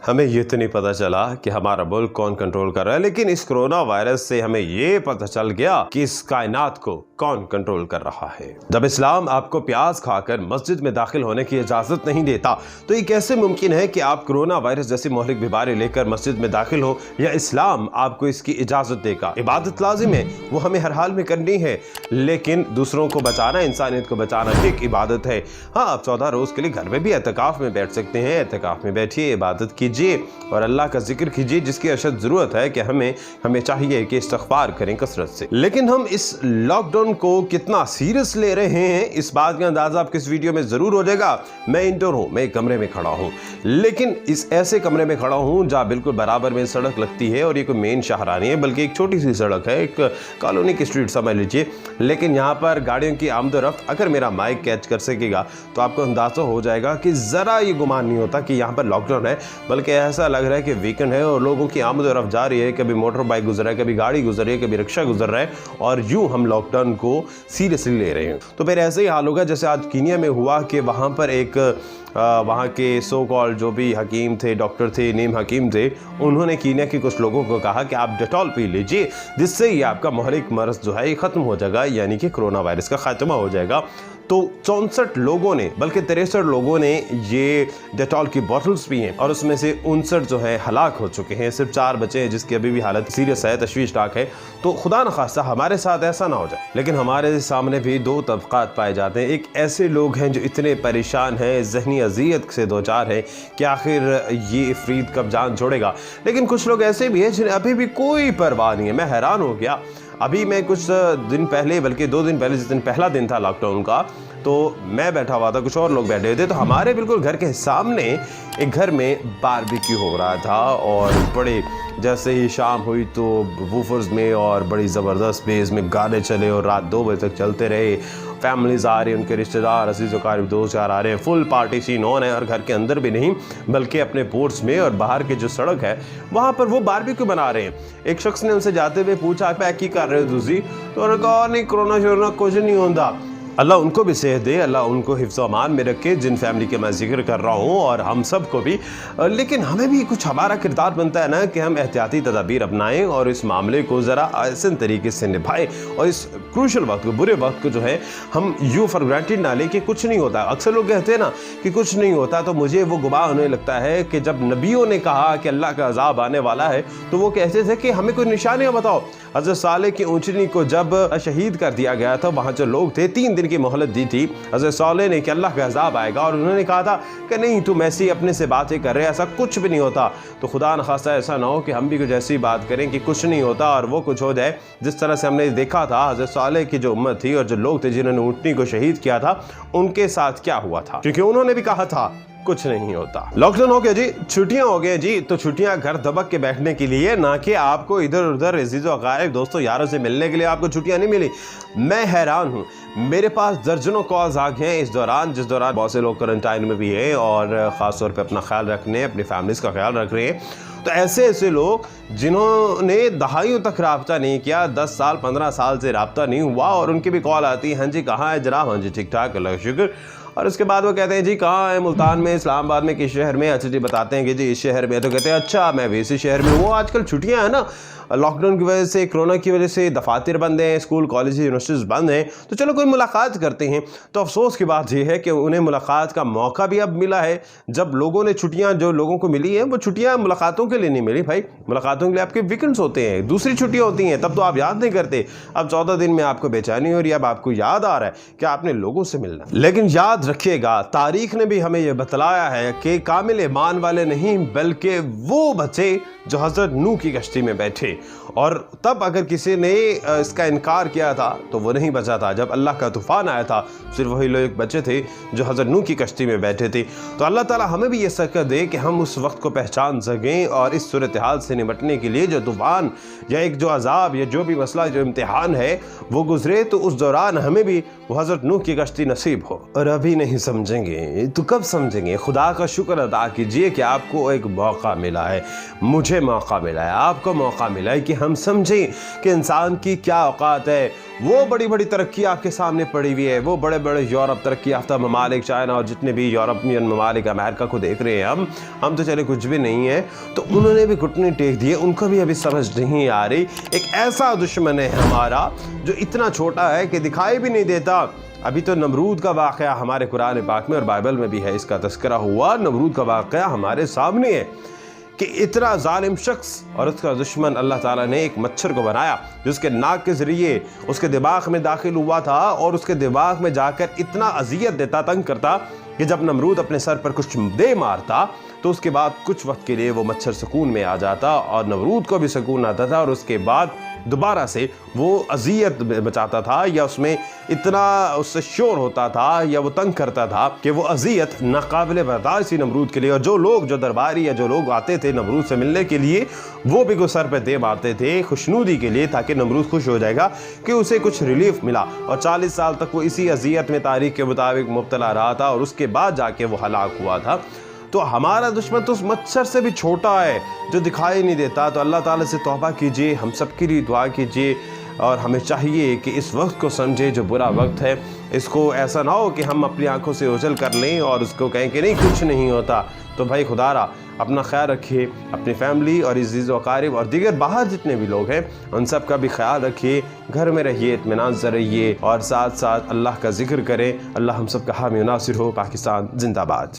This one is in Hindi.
हमें ये तो नहीं पता चला कि हमारा मुल्क कौन कंट्रोल कर रहा है, लेकिन इस कोरोना वायरस से हमें ये पता चल गया कि इस कायनात को कौन कंट्रोल कर रहा है। जब इस्लाम आपको प्याज खाकर मस्जिद में दाखिल होने की इजाजत नहीं देता, तो ये कैसे मुमकिन है कि आप कोरोना वायरस जैसी मोहलिक बीमारी लेकर मस्जिद में दाखिल हो, या इस्लाम आपको इसकी इजाजत देगा। इबादत लाजिम है, वो हमें हर हाल में करनी है, लेकिन दूसरों को बचाना, इंसानियत को बचाना एक इबादत है। हाँ, आप 14 रोज के लिए घर में भी एतकाफ में बैठ सकते हैं। एतकाफ में बैठिए, इबादत कीजिए और अल्लाह का जिक्र कीजिए, जिसकी अशद जरूरत है कि हमें चाहिए कि इस्तिग़फ़ार करें कसरत से। लेकिन हम इस लॉकडाउन को कितना सीरियस ले रहे हैं, इस बात का अंदाजा आपको इस वीडियो में जरूर हो जाएगा। मैं इंडोर हूं, मैं एक कमरे में खड़ा हूं, लेकिन इस ऐसे कमरे में खड़ा हूं जहां बिल्कुल बराबर में सड़क लगती है, और ये कोई मेन शाहराह नहीं है, बल्कि एक छोटी सी सड़क है, एक कॉलोनी की स्ट्रीट समझ लीजिए। लेकिन यहाँ पर गाड़ियों की आमदोरफ्त अगर मेरा माइक कैच कर सकेगा तो आपको अंदाजा हो जाएगा कि जरा ये गुमान नहीं होता कि यहाँ पर लॉकडाउन है, बल्कि ऐसा लग रहा है कि वीकेंड है और लोगों की आमद-ओ-रफ्त जारी है। कभी मोटर बाइक गुजर रहा है, कभी गाड़ी गुजर रही है, कभी रिक्शा गुजर रहा है, और यूं हम लॉकडाउन को सीरियसली ले रहे हैं। तो फिर ऐसे ही हाल होगा जैसे आज कीनिया में हुआ कि वहाँ पर एक वहाँ के सो कॉल्ड जो भी हकीम थे, डॉक्टर थे, नीम हकीम थे, उन्होंने कीनिया के कुछ लोगों को कहा कि आप डेटॉल पी लीजिए, जिससे ये आपका मोहलिक मर्ज जो है ये ख़त्म हो जाएगा, यानी कि कोरोना वायरस का खात्मा हो जाएगा। तो 64 लोगों ने, बल्कि 63 लोगों ने ये डेटॉल की बॉटल्स पी हैं, और उसमें से 59 जो है हलाक हो चुके हैं। सिर्फ 4 बचे हैं जिसकी अभी भी हालत सीरियस है, तशवीशनाक है। तो खुदा न खास्ता हमारे साथ ऐसा ना हो जाए। लेकिन हमारे सामने भी 2 तबकात पाए जाते हैं। एक ऐसे लोग हैं जो इतने परेशान हैं, जहनी अजियत से दो चार हैं कि आखिर ये इफरीत कब जान छोड़ेगा। लेकिन कुछ लोग ऐसे भी हैं जिन्हें अभी भी कोई परवाह नहीं है। मैं हैरान हो गया, अभी मैं कुछ दिन पहले, बल्कि 2 दिन पहले, जिस दिन पहला दिन था लॉकडाउन का, तो मैं बैठा हुआ था, कुछ और लोग बैठे हुए थे, तो हमारे बिल्कुल घर के सामने एक घर में बारबेक्यू हो रहा था, और बड़े जैसे ही शाम हुई तो वूफर्स में और बड़ी ज़बरदस्त बेस में गाने चले और रात 2 बजे तक चलते रहे। फैमिलीज आ रही हैं, उनके रिश्तेदार, अजीज़ वक़ारीब, दोस्त यार आ रहे हैं, फुल पार्टी सीन ऑन है। और घर के अंदर भी नहीं, बल्कि अपने पोर्ट्स में और बाहर की जो सड़क है वहाँ पर वो बारबेक्यू बना रहे हैं। एक शख्स ने उनसे जाते हुए पूछा, पैक ही कर रहे हो तुसी? तो उन्होंने कहा, नहीं, कोरोना शोरोना कुछ नहीं होता। अल्लाह उनको भी सेहत दे, अल्लाह उनको हिफ्ज़ व अमान में रखे, जिन फैमिली के मैं जिक्र कर रहा हूँ, और हम सब को भी। लेकिन हमें भी कुछ, हमारा किरदार बनता है ना कि हम एहतियाती तदाबीर अपनाएं और इस मामले को ज़रा आसान तरीके से निभाएं, और इस क्रूशल वक्त को, बुरे वक्त को जो है हम यूँ फॉर ग्रांटेड ना लें कि कुछ नहीं होता। अक्सर लोग कहते हैं ना कि कुछ नहीं होता, तो मुझे वो गुमाह होने लगता है कि जब नबियों ने कहा कि अल्लाह का अज़ाब आने वाला है, तो वो कहते थे कि हमें कोई निशानियाँ बताओ। हज़रत सालेह की ऊँटनी को जब शहीद कर दिया गया था, वहाँ जो लोग थे 3 दिन की मोहलत दी थी हज़रत सालेह ने कि अल्लाह का अज़ाब आएगा, और उन्होंने कहा था कि नहीं, तुम ऐसी अपने से बातें कर रहे, ऐसा कुछ भी नहीं होता। तो खुदा न खास्ता ऐसा ना हो कि हम भी कुछ ऐसी बात करें कि कुछ नहीं होता और वो कुछ हो जाए, जिस तरह से हमने देखा था हज़रत सालेह की जो उम्मत थी और जो लोग थे जिन्होंने ऊँटनी को शहीद किया था, उनके साथ क्या हुआ था, क्योंकि उन्होंने भी कहा था कुछ नहीं होता। लॉकडाउन हो गया जी, छुट्टियां हो गई जी, तो छुट्टियां घर दबक के बैठने के लिए, ना कि आपको इधर उधर अजीज़ व अक़ारिब, दोस्तों यारों से मिलने के लिए आपको छुट्टियां नहीं मिली। मैं हैरान हूँ, मेरे पास दर्जनों कॉल्स आ गए हैं इस दौरान, जिस दौरान बहुत से लोग क्वारंटाइन में भी हैं और ख़ास तौर पे अपना ख्याल रखने, अपनी फैमिलीज़ का ख्याल रख रहे हैं। तो ऐसे लोग जिन्होंने दहाइयों तक रब्ता नहीं किया, 10 साल 15 साल से रब्ता नहीं हुआ, और उनकी भी कॉल आती है, हाँ जी कहाँ है जनाब? हाँ जी ठीक ठाक, अल्लाह का शुक्र। और उसके बाद वो कहते हैं जी कहाँ है? मुल्तान में, इस्लामाबाद में, किस शहर में? अच्छा जी बताते हैं कि जी इस शहर में। तो कहते हैं अच्छा मैं भी इसी शहर में हूँ। आजकल छुट्टियाँ हैं ना, लॉकडाउन की वजह से, कोरोना की वजह से दफातर बंद हैं, स्कूल कॉलेज यूनिवर्सिटीज़ बंद हैं, तो चलो कोई मुलाकात करते हैं। तो अफसोस की बात यह है कि उन्हें मुलाकात का मौका भी अब मिला है। जब लोगों ने छुट्टियां, जो लोगों को मिली हैं, वो छुट्टियां मुलाकातों के लिए नहीं मिली भाई। मुलाकातों के लिए आपके वीकेंड्स होते हैं, दूसरी छुट्टियां होती हैं, तब तो आप याद नहीं करते। अब 14 दिन में आपको बेचैनी हो रही है, अब आपको याद आ रहा है कि आपने लोगों से मिलना। लेकिन याद रखिएगा, तारीख ने भी हमें यह बतलाया है कि कामिल ईमान वाले नहीं, बल्कि वो बचे जो हज़रत नूह की कश्ती में बैठे, और तब अगर किसी ने इसका इनकार किया था तो वो नहीं बचा था। जब अल्लाह का तूफ़ान आया था, सिर्फ वही लोग बचे थे जो हज़रत नूह की कश्ती में बैठे थे। तो अल्लाह ताला हमें भी ये सकत दे कि हम उस वक्त को पहचान सकें, और इस सूरत हाल से निपटने के लिए जो तूफ़ान या एक जो अजाब या जो भी मसला, जो इम्तिहान है वो गुजरे, तो उस दौरान हमें भी वो हज़रत नूह की कश्ती नसीब हो। और अभी कभी नहीं समझेंगे तो कब समझेंगे? खुदा का शुक्र अदा कीजिए कि आपको एक मौका मिला है, मुझे मौका मिला है, आपको मौका मिला है कि हम समझें कि इंसान की क्या औकात है। वो बड़ी बड़ी तरक्की आपके सामने पड़ी हुई है, वो बड़े बड़े यूरोप तरक्की याफ्ता ममालिक, चाइना और जितने भी यूरोपियन ममालिक, अमेरिका को देख रहे हैं हम तो चले कुछ भी नहीं है, तो उन्होंने भी घुटने टेक दिए, उनको भी अभी समझ नहीं आ रही। एक ऐसा दुश्मन है हमारा जो इतना छोटा है कि दिखाई भी नहीं देता। अभी तो नमरूद का वाक़या हमारे कुरान पाक में और बाइबल में भी है, इसका तज़किरा हुआ। नमरूद का वाक़या हमारे सामने है कि इतना जालिम शख्स और उसका दुश्मन अल्लाह ताला ने एक मच्छर को बनाया जिसके नाक के ज़रिए उसके दिमाग में दाखिल हुआ था और उसके दिमाग में जाकर इतना अजियत देता, तंग करता कि जब नमरूद अपने सर पर कुछ दे मारता तो उसके बाद कुछ वक्त के लिए वो मच्छर सुकून में आ जाता और नमरूद को भी सुकून आता था और उसके बाद दोबारा से वो अजियत बचाता था या उसमें इतना उससे शोर होता था या वो तंग करता था कि वो अजियत नाकाबिले बर्दाश्त थी नमरूद के लिए। और जो लोग, जो दरबारी या जो लोग आते थे नमरूद से मिलने के लिए, वो भी सर पे दे मारते थे खुशनूदी के लिए, ताकि नमरूद खुश हो जाएगा कि उसे कुछ रिलीफ मिला। और 40 साल तक वो इसी अजियत में तारीख के मुताबिक मुब्तला रहा था और उसके बाद जाके वो हलाक हुआ था। तो हमारा दुश्मन तो उस मच्छर से भी छोटा है जो दिखाई नहीं देता। तो अल्लाह ताला से तौबा कीजिए, हम सब के लिए दुआ कीजिए और हमें चाहिए कि इस वक्त को समझे जो बुरा वक्त है। इसको ऐसा ना हो कि हम अपनी आंखों से ओझल कर लें और उसको कहें कि नहीं कुछ नहीं होता। तो भाई खुदारा अपना ख्याल रखिए, अपनी फैमिली और इज़्ज़ व अकारिब और दीगर बाहर जितने भी लोग हैं उन सब का भी ख्याल रखिए। घर में रहिए, इत्मीनान से रहिए और साथ साथ अल्लाह का जिक्र करें। अल्लाह हम सब का हामी नासिर हो। पाकिस्तान जिंदाबाद।